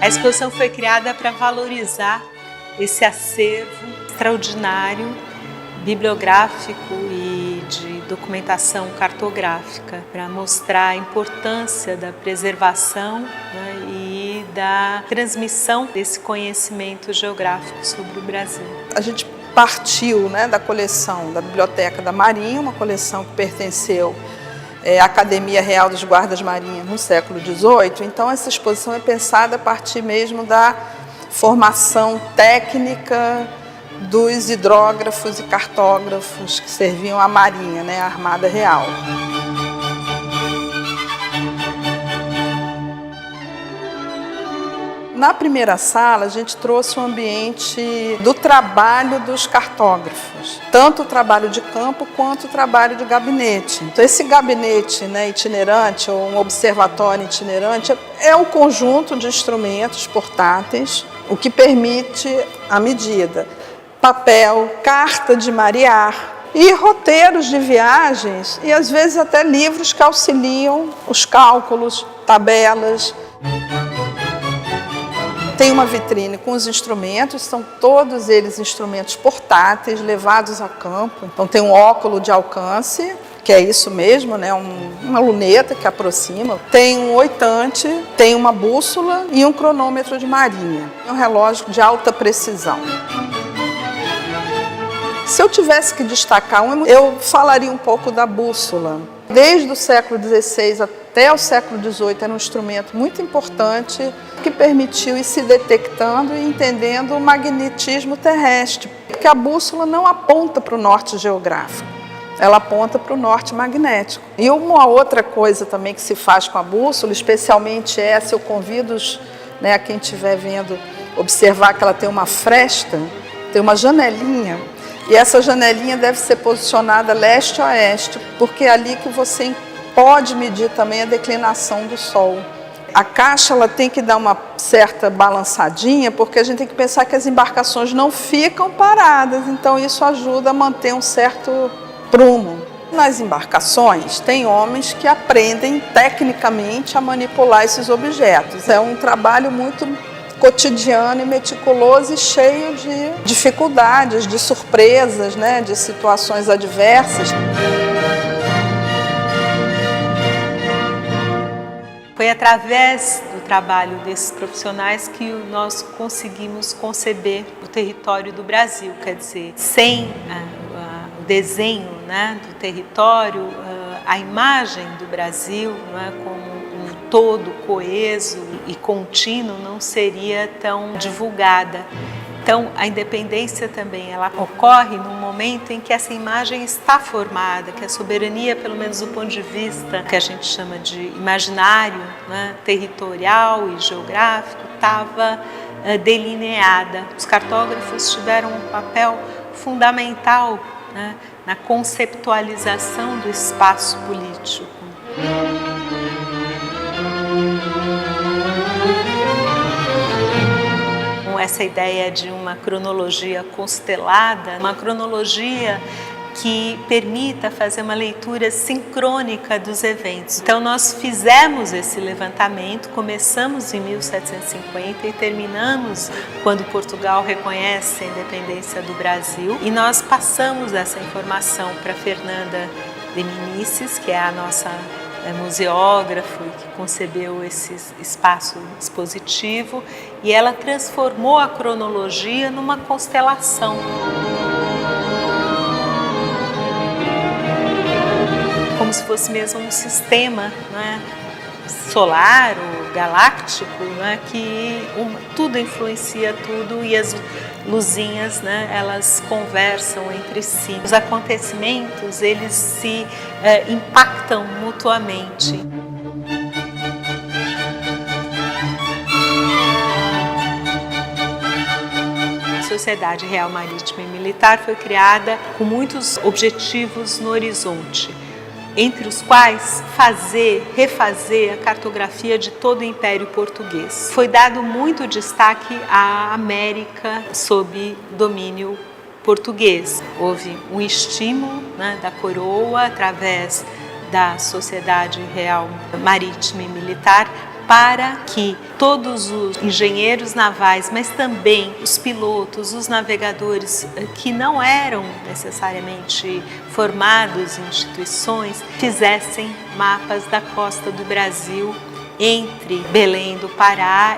A exposição foi criada para valorizar esse acervo extraordinário, bibliográfico e de documentação cartográfica, para mostrar a importância da preservação, né, e da transmissão desse conhecimento geográfico sobre o Brasil. A gente partiu, né, da coleção da Biblioteca da Marinha, uma coleção que pertenceu à Academia Real dos Guardas Marinhas no século XVIII. Então essa exposição é pensada a partir mesmo da formação técnica dos hidrógrafos e cartógrafos que serviam à Marinha, né, à Armada Real. Na primeira sala, a gente trouxe um ambiente do trabalho dos cartógrafos, tanto o trabalho de campo quanto o trabalho de gabinete. Então, esse gabinete, né, itinerante, ou um observatório itinerante, é um conjunto de instrumentos portáteis, o que permite a medida. Papel, carta de marear e roteiros de viagens e, às vezes, até livros que auxiliam os cálculos, tabelas. Tem uma vitrine com os instrumentos, são todos eles instrumentos portáteis, levados a campo. Então tem um óculo de alcance, que é isso mesmo, né? Uma luneta que aproxima. Tem um oitante, tem uma bússola e um cronômetro de marinha. Um relógio de alta precisão. Se eu tivesse que destacar eu falaria um pouco da bússola. Desde o século XVI até o século XVIII era um instrumento muito importante que permitiu ir se detectando e entendendo o magnetismo terrestre, porque a bússola não aponta para o norte geográfico, ela aponta para o norte magnético. E uma outra coisa também que se faz com a bússola, especialmente essa, eu convido a quem estiver vendo observar que ela tem uma fresta, tem uma janelinha. E essa janelinha deve ser posicionada leste a oeste, porque é ali que você pode medir também a declinação do Sol. A caixa ela tem que dar uma certa balançadinha, porque a gente tem que pensar que as embarcações não ficam paradas, então isso ajuda a manter um certo prumo. Nas embarcações, tem homens que aprendem tecnicamente a manipular esses objetos. É um trabalho muito cotidiano e meticuloso e cheio de dificuldades, de surpresas, né, de situações adversas. Foi através do trabalho desses profissionais que nós conseguimos conceber o território do Brasil, quer dizer, sem o desenho, né, do território, a imagem do Brasil, né, como todo coeso e contínuo não seria tão divulgada. Então, a independência também ela ocorre no momento em que essa imagem está formada, que a soberania, pelo menos do ponto de vista que a gente chama de imaginário, né, territorial e geográfico, estava delineada. Os cartógrafos tiveram um papel fundamental, né, na conceptualização do espaço político. Essa ideia de uma cronologia constelada, uma cronologia que permita fazer uma leitura sincrônica dos eventos. Então nós fizemos esse levantamento, começamos em 1750 e terminamos quando Portugal reconhece a independência do Brasil, e nós passamos essa informação para Fernanda de Minices, que é a nossa museógrafo e que concebeu esse espaço expositivo, e ela transformou a cronologia numa constelação. Como se fosse mesmo um sistema, né, solar ou galáctico, né, que tudo influencia tudo e as luzinhas, né, elas conversam entre si. Os acontecimentos, eles se impactam mutuamente. A Sociedade Real Marítima e Militar foi criada com muitos objetivos no horizonte, entre os quais refazer a cartografia de todo o Império Português. Foi dado muito destaque à América sob domínio português. Houve um estímulo, né, da coroa, através da Sociedade Real Marítima e Militar, para que todos os engenheiros navais, mas também os pilotos, os navegadores que não eram necessariamente formados em instituições, fizessem mapas da costa do Brasil entre Belém do Pará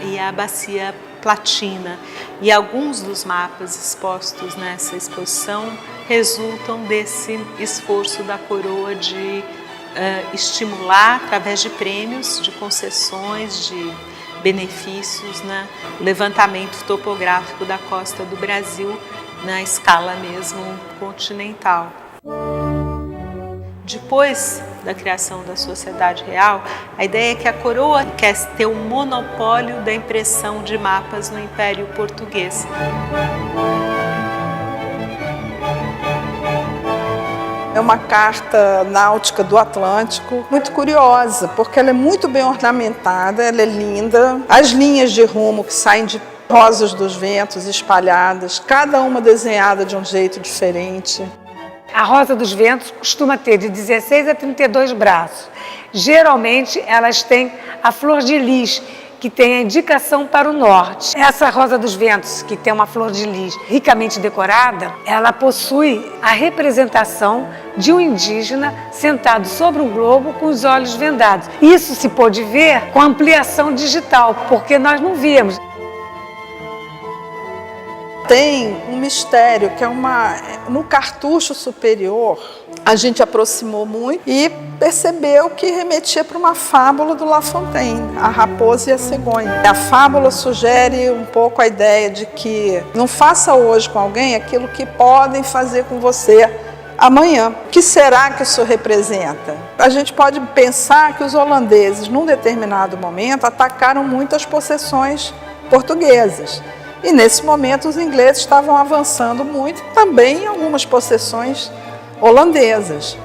e a Bacia Platina. E alguns dos mapas expostos nessa exposição resultam desse esforço da coroa de estimular, através de prêmios, de concessões, de benefícios, né, o levantamento topográfico da costa do Brasil na escala mesmo continental. Depois da criação da Sociedade Real, a ideia é que a coroa quer ter o monopólio da impressão de mapas no Império Português. É uma carta náutica do Atlântico, muito curiosa, porque ela é muito bem ornamentada, ela é linda. As linhas de rumo que saem de rosas dos ventos espalhadas, cada uma desenhada de um jeito diferente. A rosa dos ventos costuma ter de 16 a 32 braços. Geralmente elas têm a flor de lis, que tem a indicação para o norte. Essa rosa dos ventos, que tem uma flor de lis ricamente decorada, ela possui a representação de um indígena sentado sobre um globo com os olhos vendados. Isso se pôde ver com ampliação digital, porque nós não víamos. Tem um mistério que é no cartucho superior, a gente aproximou muito e percebeu que remetia para uma fábula do La Fontaine, a raposa e a cegonha. A fábula sugere um pouco a ideia de que não faça hoje com alguém aquilo que podem fazer com você amanhã. O que será que isso representa? A gente pode pensar que os holandeses, num determinado momento, atacaram muitas possessões portuguesas. E nesse momento os ingleses estavam avançando muito, também em algumas possessões holandesas.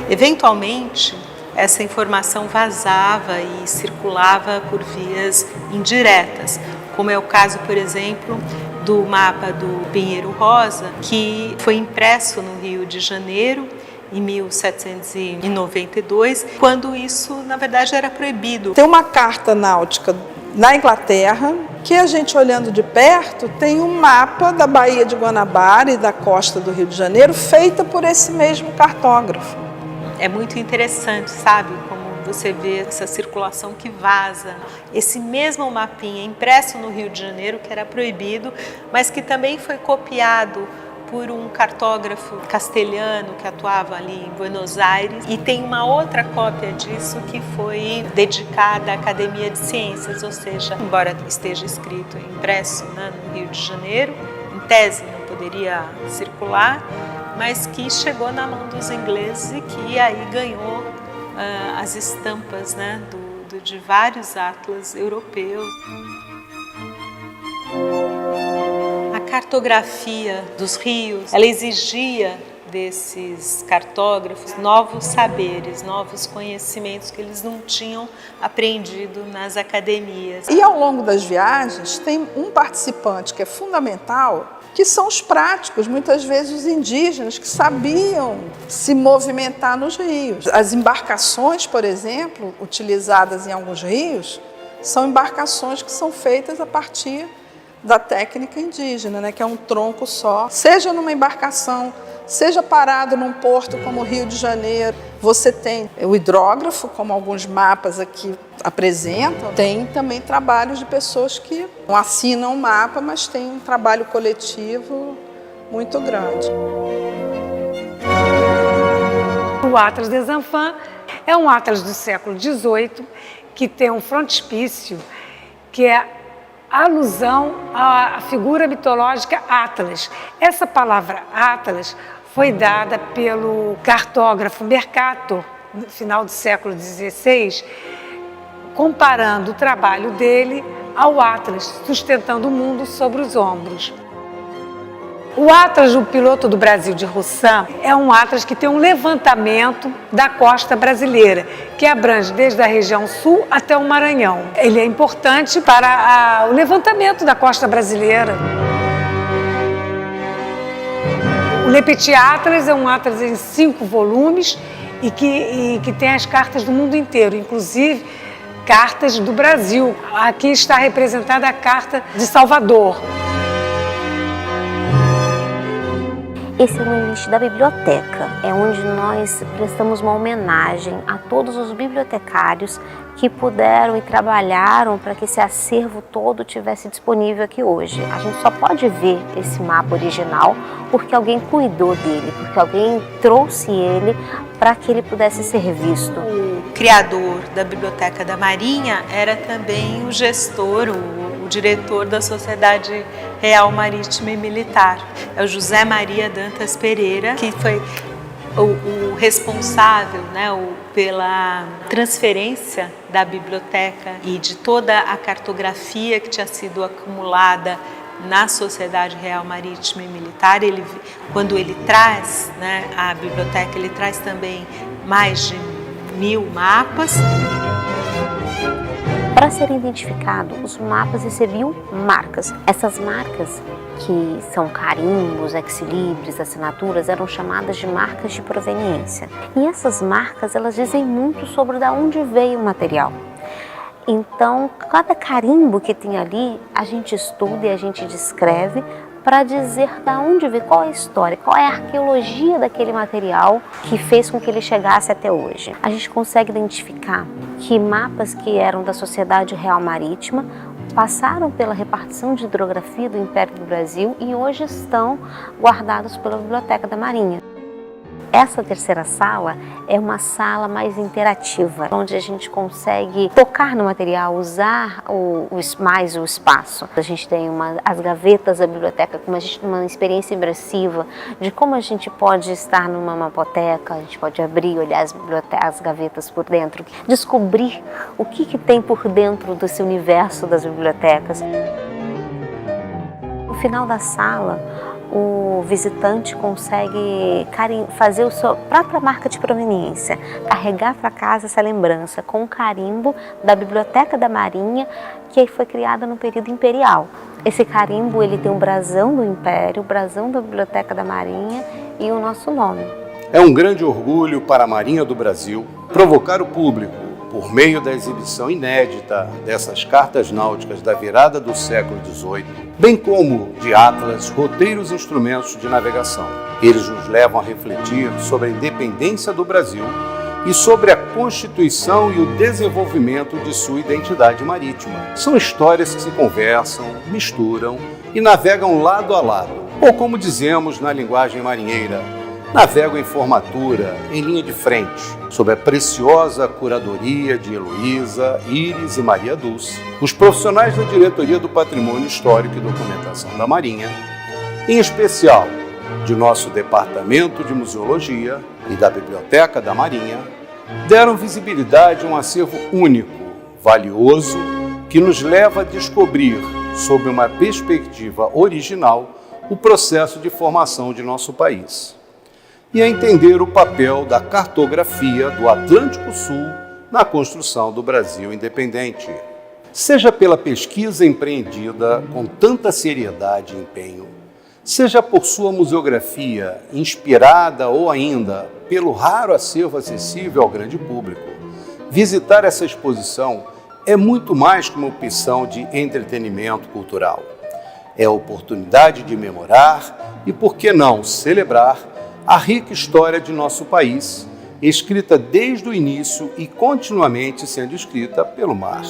Eventualmente, essa informação vazava e circulava por vias indiretas, como é o caso, por exemplo, do mapa do Pinheiro Rosa, que foi impresso no Rio de Janeiro em 1792, quando isso, na verdade, era proibido. Tem uma carta náutica na Inglaterra, que a gente olhando de perto, tem um mapa da Baía de Guanabara e da costa do Rio de Janeiro, feita por esse mesmo cartógrafo. É muito interessante, sabe, como você vê essa circulação que vaza. Esse mesmo mapinha impresso no Rio de Janeiro, que era proibido, mas que também foi copiado por um cartógrafo castelhano que atuava ali em Buenos Aires, e tem uma outra cópia disso que foi dedicada à Academia de Ciências, ou seja, embora esteja escrito impresso, né, no Rio de Janeiro, em tese não poderia circular, mas que chegou na mão dos ingleses e que aí ganhou as estampas, né, de vários atlas europeus. A cartografia dos rios, ela exigia desses cartógrafos novos saberes, novos conhecimentos que eles não tinham aprendido nas academias. E ao longo das viagens tem um participante que é fundamental, que são os práticos, muitas vezes os indígenas que sabiam se movimentar nos rios. As embarcações, por exemplo, utilizadas em alguns rios, são embarcações que são feitas a partir da técnica indígena, né, que é um tronco só. Seja numa embarcação, seja parado num porto como o Rio de Janeiro, você tem o hidrógrafo, como alguns mapas aqui apresentam. Tem também trabalhos de pessoas que não assinam o mapa, mas tem um trabalho coletivo muito grande. O Atlas des Enfants é um atlas do século XVIII que tem um frontispício que é alusão à figura mitológica Atlas. Essa palavra Atlas foi dada pelo cartógrafo Mercator, no final do século XVI, comparando o trabalho dele ao Atlas, sustentando o mundo sobre os ombros. O Atlas do Piloto do Brasil de Roussan é um atlas que tem um levantamento da costa brasileira, que abrange desde a região sul até o Maranhão. Ele é importante para o levantamento da costa brasileira. O Le Petit Atlas é um atlas em 5 volumes e que tem as cartas do mundo inteiro, inclusive cartas do Brasil. Aqui está representada a carta de Salvador. Esse é o limite da biblioteca, é onde nós prestamos uma homenagem a todos os bibliotecários que puderam e trabalharam para que esse acervo todo tivesse disponível aqui hoje. A gente só pode ver esse mapa original porque alguém cuidou dele, porque alguém trouxe ele para que ele pudesse ser visto. O criador da Biblioteca da Marinha era também o gestor, o diretor da Sociedade Real Marítima e Militar. É o José Maria Dantas Pereira, que foi o responsável, né, pela transferência da biblioteca e de toda a cartografia que tinha sido acumulada na Sociedade Real Marítima e Militar. Quando ele traz, né, a biblioteca, ele traz também mais de 1000 mapas. Para serem identificados, os mapas recebiam marcas. Essas marcas, que são carimbos, ex-libris, assinaturas, eram chamadas de marcas de proveniência. E essas marcas, elas dizem muito sobre de onde veio o material. Então, cada carimbo que tem ali, a gente estuda e a gente descreve para dizer de onde veio, qual é a história, qual é a arqueologia daquele material que fez com que ele chegasse até hoje. A gente consegue identificar que mapas que eram da Sociedade Real Marítima passaram pela repartição de hidrografia do Império do Brasil e hoje estão guardados pela Biblioteca da Marinha. Essa terceira sala é uma sala mais interativa, onde a gente consegue tocar no material, usar mais o espaço. A gente tem as gavetas da biblioteca, como a gente tem uma experiência imersiva de como a gente pode estar numa mapoteca, a gente pode abrir, olhar as gavetas por dentro, descobrir o que tem por dentro desse universo das bibliotecas. No final da sala, o visitante consegue fazer a sua própria marca de proveniência, carregar para casa essa lembrança com um carimbo da Biblioteca da Marinha, que foi criada no período imperial. Esse carimbo ele tem o brasão do Império, o brasão da Biblioteca da Marinha e o nosso nome. É um grande orgulho para a Marinha do Brasil provocar o público, por meio da exibição inédita dessas cartas náuticas da virada do século XVIII, bem como de atlas, roteiros e instrumentos de navegação. Eles nos levam a refletir sobre a independência do Brasil e sobre a constituição e o desenvolvimento de sua identidade marítima. São histórias que se conversam, misturam e navegam lado a lado, ou como dizemos na linguagem marinheira, navegam em formatura, em linha de frente, sob a preciosa curadoria de Heloísa, Iris e Maria Dulce, os profissionais da Diretoria do Patrimônio Histórico e Documentação da Marinha, em especial de nosso Departamento de Museologia e da Biblioteca da Marinha, deram visibilidade a um acervo único, valioso, que nos leva a descobrir, sob uma perspectiva original, o processo de formação de nosso país e a entender o papel da cartografia do Atlântico Sul na construção do Brasil independente. Seja pela pesquisa empreendida com tanta seriedade e empenho, seja por sua museografia inspirada ou ainda pelo raro acervo acessível ao grande público, visitar essa exposição é muito mais que uma opção de entretenimento cultural. É a oportunidade de memorar e, por que não, celebrar a rica história de nosso país, escrita desde o início e continuamente sendo escrita pelo mar.